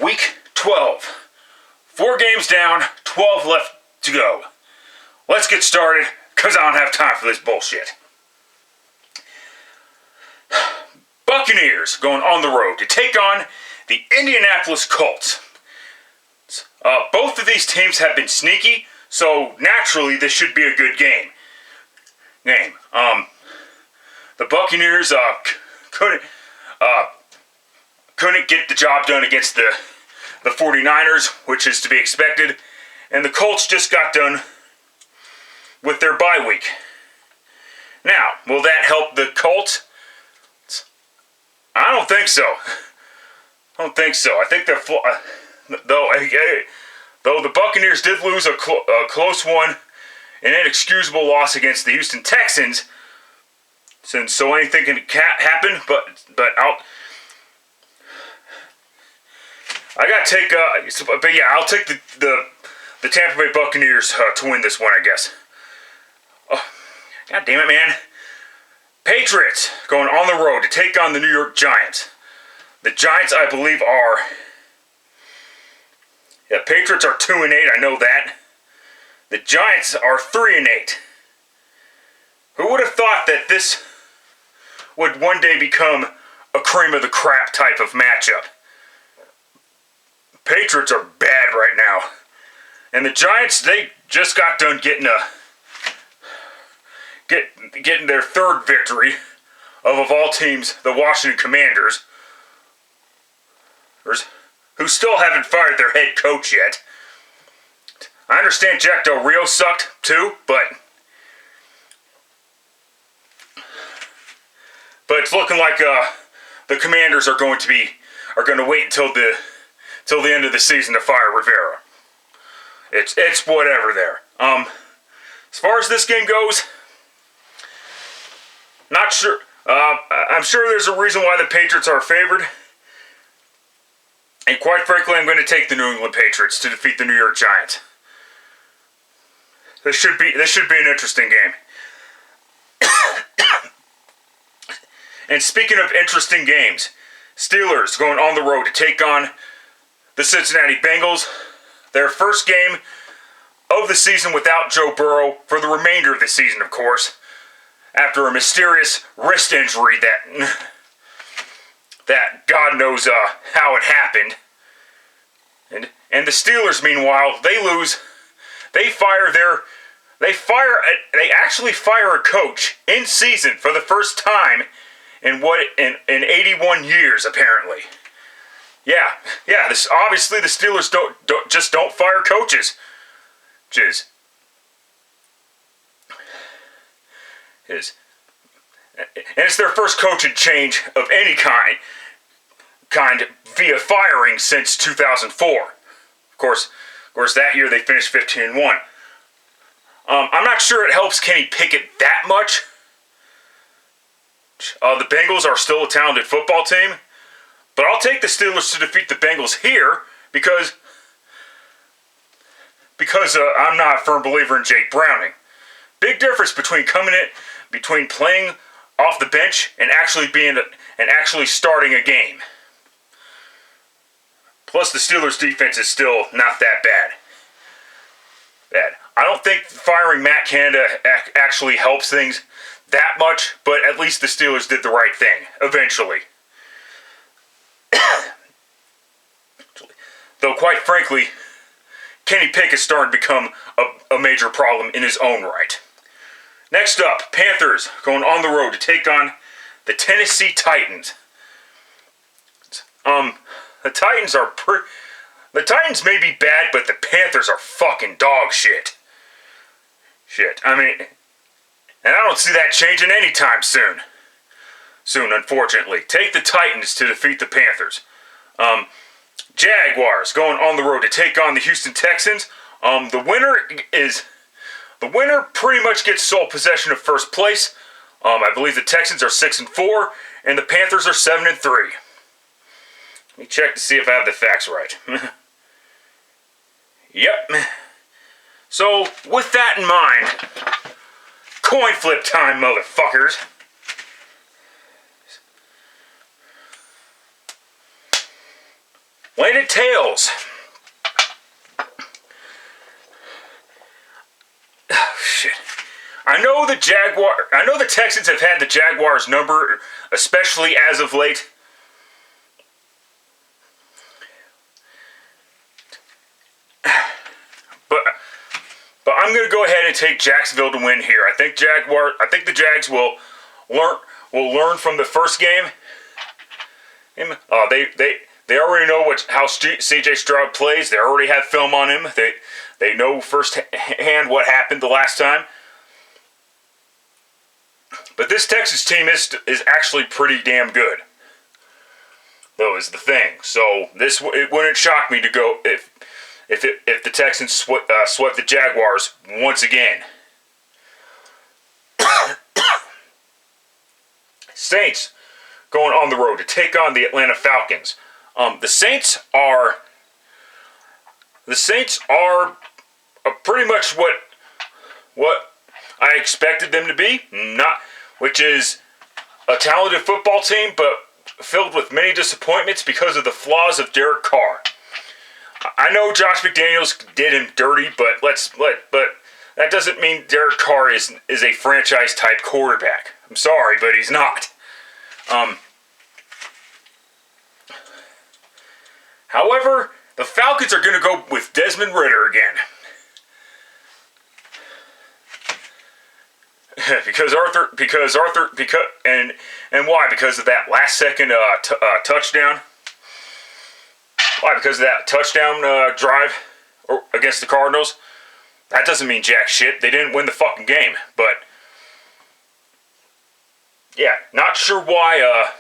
Week 12. 4 games down, 12 left to go. Let's get started, because I don't have time for this bullshit. Buccaneers going on the road to take on the Indianapolis Colts. Both of these teams have been sneaky, so naturally this should be a good game. The Buccaneers couldn't get the job done against the 49ers, which is to be expected, and the Colts just got done with their bye week. Now, will that help the Colts? I don't think so. I think they're though the Buccaneers did lose a close one, an inexcusable loss against the Houston Texans. So anything can happen, but I'll take the Tampa Bay Buccaneers to win this one, I guess. Oh, God damn it, man. Patriots going on the road to take on the New York Giants. The Giants, I believe, Patriots are 2-8, I know that. The Giants are 3-8. Who would have thought that this would one day become a cream of the crap type of matchup? Patriots are bad right now. And the Giants, they just got done getting their third victory of all teams, the Washington Commanders, who still haven't fired their head coach yet. I understand Jack Del Rio sucked too, but it's looking like the Commanders are going to wait until the end of the season to fire Rivera. It's whatever there. As far as this game goes, not sure. I'm sure there's a reason why the Patriots are favored. And quite frankly, I'm going to take the New England Patriots to defeat the New York Giants. This should be an interesting game. And speaking of interesting games, Steelers going on the road to take on the Cincinnati Bengals. Their first game of the season without Joe Burrow for the remainder of the season, of course, after a mysterious wrist injury that God knows how it happened. And the Steelers, meanwhile, they lose. They actually fire a coach in season for the first time in 81 years, apparently. Yeah. Obviously the Steelers don't fire coaches. And it's their first coaching change of any kind via firing since 2004. Of course, that year they finished 15-1. I'm not sure it helps Kenny Pickett that much. The Bengals are still a talented football team, but I'll take the Steelers to defeat the Bengals here because I'm not a firm believer in Jake Browning. Big difference between playing off the bench and actually starting a game. Plus, the Steelers' defense is still not that bad. I don't think firing Matt Canada actually helps things that much, but at least the Steelers did the right thing eventually. Though, quite frankly, Kenny Pickett is starting to become a major problem in his own right. Next up, Panthers going on the road to take on the Tennessee Titans. The Titans may be bad, but the Panthers are fucking dog shit. I mean, and I don't see that changing anytime soon. Unfortunately. Take the Titans to defeat the Panthers. Jaguars going on the road to take on the Houston Texans. The winner pretty much gets sole possession of first place. I believe the Texans are 6-4, and the Panthers are 7-3. Let me check to see if I have the facts right. Yep. So, with that in mind, coin flip time, motherfuckers. landed tails. Oh, shit. I know the Texans have had the Jaguars number, especially as of late. But I'm going to go ahead and take Jacksonville to win here. I think the Jags will learn from the first game. They already know how C.J. Stroud plays. They already have film on him. They know firsthand what happened the last time. But this Texas team is actually pretty damn good, though, is the thing. So it wouldn't shock me to go if the Texans swept the Jaguars once again. Saints going on the road to take on the Atlanta Falcons. The Saints are pretty much what I expected them to be, which is a talented football team, but filled with many disappointments because of the flaws of Derek Carr. I know Josh McDaniels did him dirty, but that doesn't mean Derek Carr is a franchise type quarterback. I'm sorry, but he's not. However, the Falcons are going to go with Desmond Ridder again. Because why? Because of that last second touchdown. Why? Because of that touchdown drive against the Cardinals. That doesn't mean jack shit. They didn't win the fucking game, but yeah, not sure why.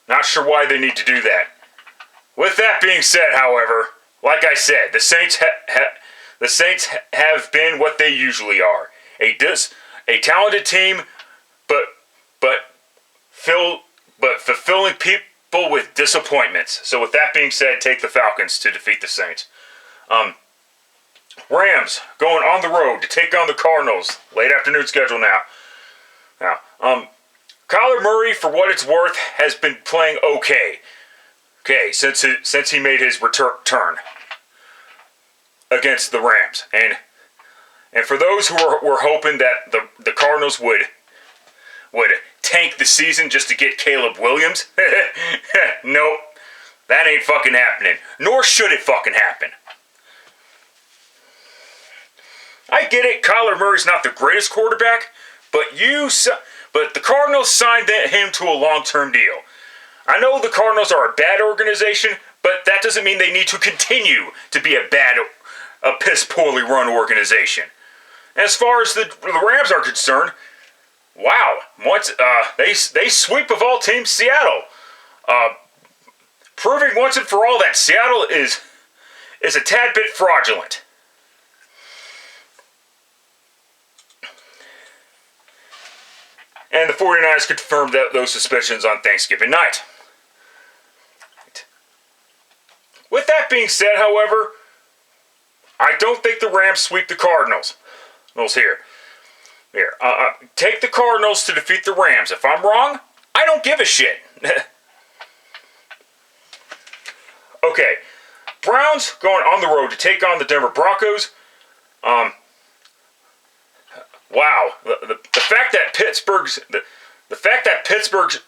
Not sure why they need to do that. With that being said, however, like I said, the Saints have been what they usually are. A talented team, but fulfilling people with disappointments. So with that being said, take the Falcons to defeat the Saints. Rams going on the road to take on the Cardinals. Late afternoon schedule now. Kyler Murray, for what it's worth, has been playing okay. Since he made his return against the Rams, and for those who were hoping that the Cardinals would tank the season just to get Caleb Williams, nope, that ain't fucking happening. Nor should it fucking happen. I get it, Kyler Murray's not the greatest quarterback, but the Cardinals signed him to a long-term deal. I know the Cardinals are a bad organization, but that doesn't mean they need to continue to be a piss poorly run organization. As far as the Rams are concerned, wow, they sweep of all teams Seattle, proving once and for all that Seattle is a tad bit fraudulent. And the 49ers confirmed those suspicions on Thanksgiving night. With that being said, however, I don't think the Rams sweep the Cardinals. Here. Take the Cardinals to defeat the Rams. If I'm wrong, I don't give a shit. Okay. Browns going on the road to take on the Denver Broncos. Wow. The fact that Pittsburgh's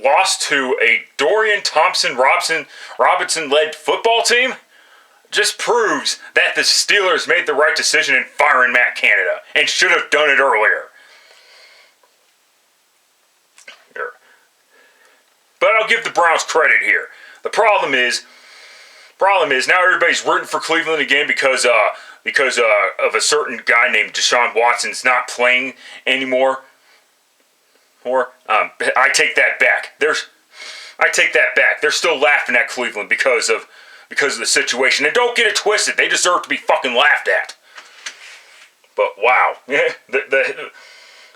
lost to a Dorian Thompson-Robinson-led football team just proves that the Steelers made the right decision in firing Matt Canada and should have done it earlier. But I'll give the Browns credit here. The problem is now everybody's rooting for Cleveland again because of a certain guy named Deshaun Watson's not playing anymore. I take that back. They're still laughing at Cleveland because of the situation. And don't get it twisted. They deserve to be fucking laughed at. But wow. And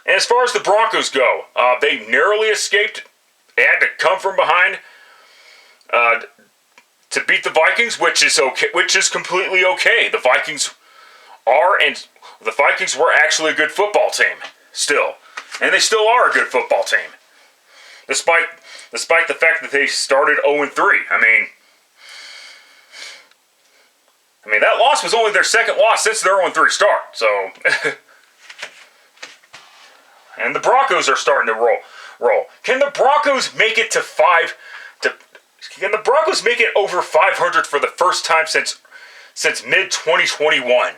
as far as the Broncos go, they narrowly escaped. They had to come from behind to beat the Vikings, which is okay. Which is completely okay. The Vikings were actually a good football team still. And they still are a good football team. Despite despite the fact that they started 0-3. I mean, that loss was only their second loss since their 0-3 start. So, and the Broncos are starting to roll. Can the Broncos make it to Can the Broncos make it over 500 for the first time since mid-2021?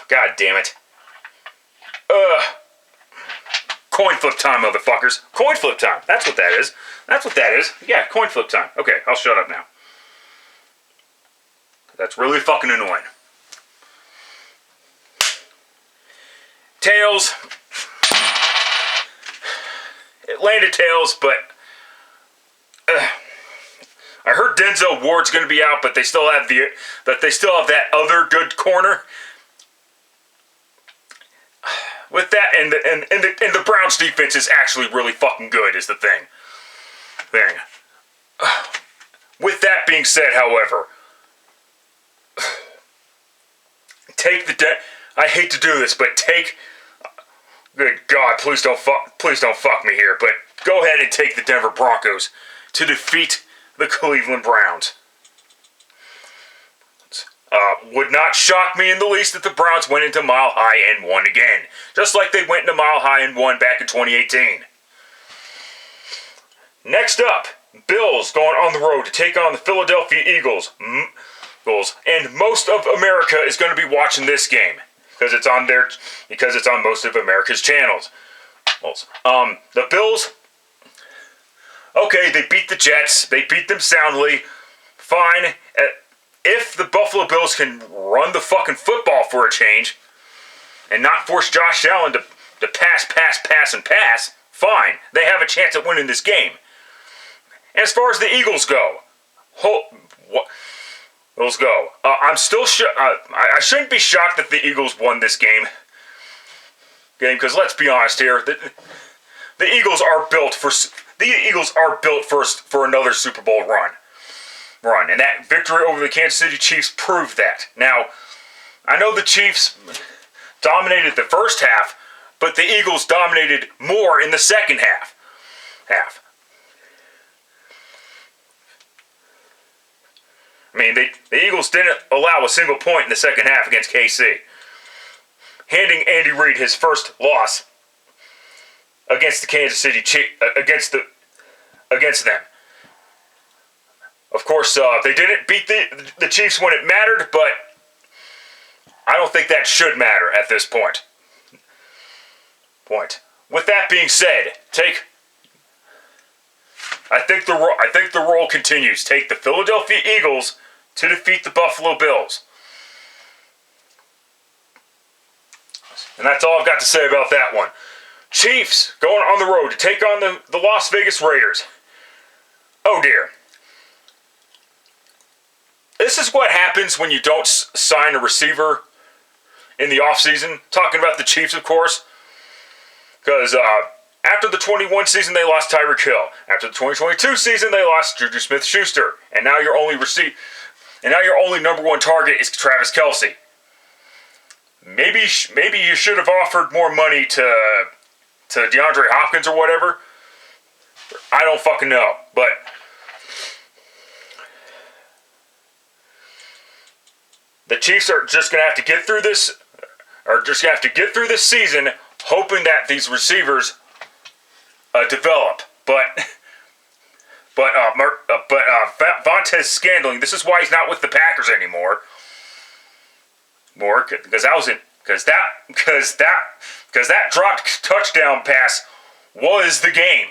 God damn it. Coin flip time, motherfuckers. Coin flip time. That's what that is. Yeah, coin flip time. Okay, I'll shut up now. That's really fucking annoying. Tails. It landed tails, but I heard Denzel Ward's going to be out, but they still have that other good corner. With that, and the Browns defense is actually really fucking good, is the thing. With that being said, however, I hate to do this, but good God, please don't fuck me here, but go ahead and take the Denver Broncos to defeat the Cleveland Browns. Would not shock me in the least that the Browns went into Mile High and won again, just like they went into Mile High and won back in 2018. Next up, Bills going on the road to take on the Philadelphia Eagles. And most of America is going to be watching this game because it's on most of America's channels. The Bills, okay, they beat the Jets. They beat them soundly. Fine. If the Buffalo Bills can run the fucking football for a change and not force Josh Allen to pass, fine. They have a chance at winning this game. And as far as the Eagles go, I'm still I shouldn't be shocked that the Eagles won this game, because let's be honest here, the Eagles are built for another Super Bowl run, and that victory over the Kansas City Chiefs proved that. Now, I know the Chiefs dominated the first half, but the Eagles dominated more in the second half. I mean, the Eagles didn't allow a single point in the second half against KC, handing Andy Reid his first loss against the Kansas City Chiefs, against them. Of course, they didn't beat the Chiefs when it mattered, but I don't think that should matter at this point. With that being said, I think the roll continues. Take the Philadelphia Eagles to defeat the Buffalo Bills. And that's all I've got to say about that one. Chiefs going on the road to take on the Las Vegas Raiders. Oh dear. This is what happens when you don't sign a receiver in the offseason. Talking about the Chiefs, of course. Because after the 21 season, they lost Tyreek Hill. After the 2022 season, they lost Juju Smith-Schuster. And now your only number one target is Travis Kelce. Maybe you should have offered more money to DeAndre Hopkins or whatever. I don't fucking know, but the Chiefs are just gonna have to get through this, season, hoping that these receivers develop. But Vontez Scantling, this is why he's not with the Packers anymore. Because that dropped touchdown pass was the game.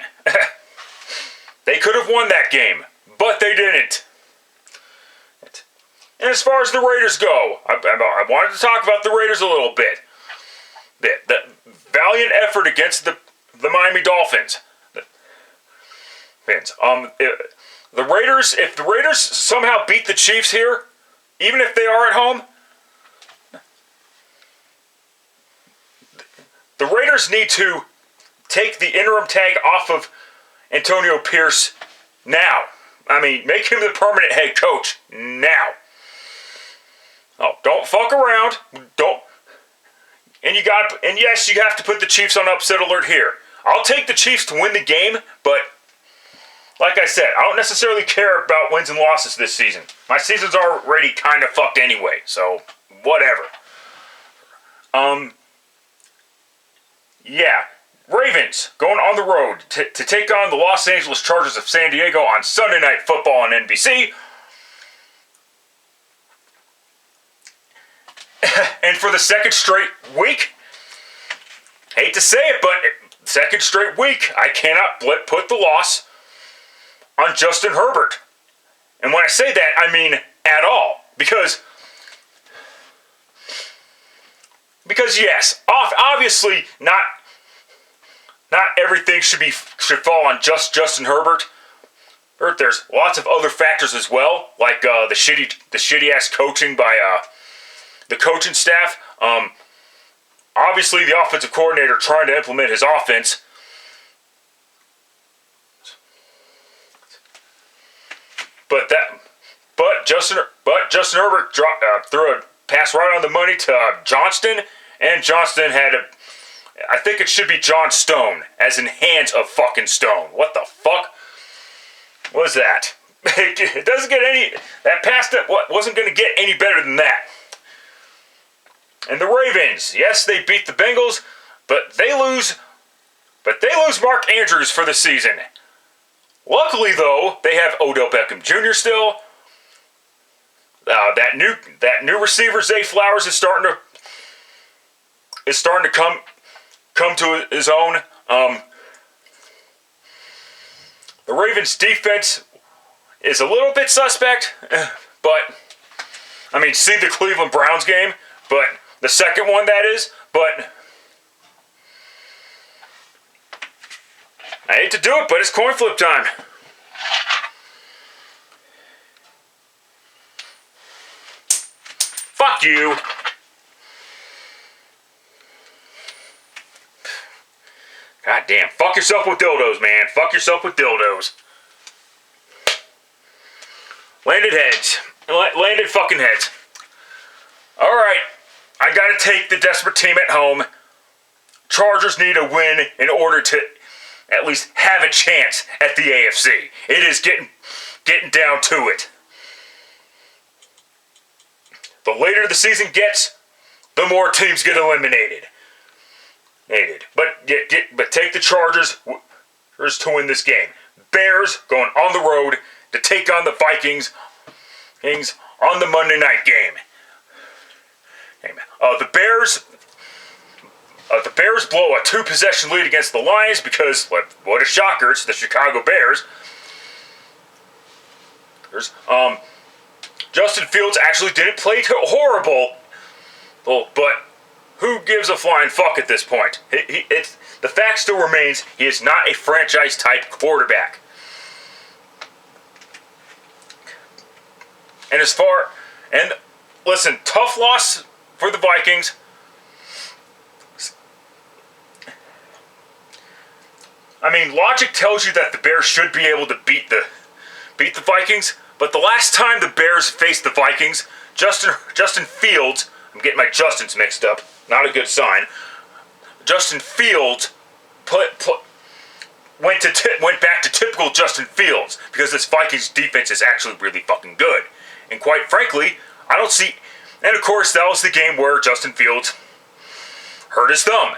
They could have won that game, but they didn't. And as far as the Raiders go, I wanted to talk about the Raiders a little bit. The valiant effort against the Miami Dolphins. The Raiders, if the Raiders somehow beat the Chiefs here, even if they are at home, the Raiders need to take the interim tag off of Antonio Pierce now. I mean, make him the permanent head coach now. Oh, don't fuck around. And yes, you have to put the Chiefs on upset alert here. I'll take the Chiefs to win the game, but like I said, I don't necessarily care about wins and losses this season. My season's already kind of fucked anyway, so whatever. Yeah. Ravens going on the road to take on the Los Angeles Chargers of San Diego on Sunday Night Football on NBC. And for the second straight week, hate to say it, but second straight week, I cannot put the loss on Justin Herbert. And when I say that, I mean at all. Because yes, obviously not everything should fall on just Justin Herbert. There's lots of other factors as well, like the shitty ass coaching by the coaching staff. Obviously, the offensive coordinator trying to implement his offense. But Justin Herbert threw a pass right on the money to Johnston, and Johnston I think it should be John Stone, as in hands of fucking stone. What the fuck was that? It doesn't get that pass wasn't going to get any better than that. And the Ravens, yes, they beat the Bengals, but they lose Mark Andrews for the season. Luckily, though, they have Odell Beckham Jr. still. That new receiver Zay Flowers is starting to come to his own. The Ravens' defense is a little bit suspect, but see the Cleveland Browns game, but the second one that is, but I hate to do it, but it's coin flip time. Fuck you. God damn. Fuck yourself with dildos, man. Fuck yourself with dildos. Landed fucking heads. Alright. I gotta take the desperate team at home. Chargers need a win in order to at least have a chance at the AFC. It is getting down to it. The later the season gets, the more teams get eliminated. But take the Chargers to win this game. Bears going on the road to take on the Vikings on the Monday night game. The Bears blow a 2-possession lead against the Lions because, what a shocker, it's the Chicago Bears. Justin Fields actually didn't play horrible, but who gives a flying fuck at this point? The fact still remains, he is not a franchise-type quarterback. And listen, tough loss for the Vikings. Logic tells you that the Bears should be able to beat the Vikings, but the last time the Bears faced the Vikings, Justin Fields, I'm getting my Justins mixed up, not a good sign. Justin Fields went back to typical Justin Fields because this Vikings defense is actually really fucking good. And quite frankly, I don't see. And of course, that was the game where Justin Fields hurt his thumb.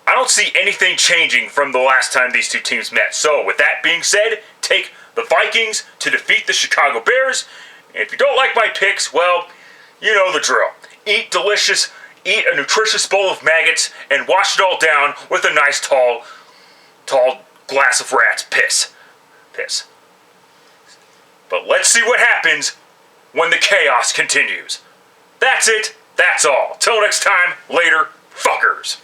I don't see anything changing from the last time these two teams met. So, with that being said, take the Vikings to defeat the Chicago Bears. And if you don't like my picks, well, you know the drill. Eat a nutritious bowl of maggots and wash it all down with a nice tall glass of rat's piss. But let's see what happens when the chaos continues. That's it. That's all. Till next time, later, fuckers.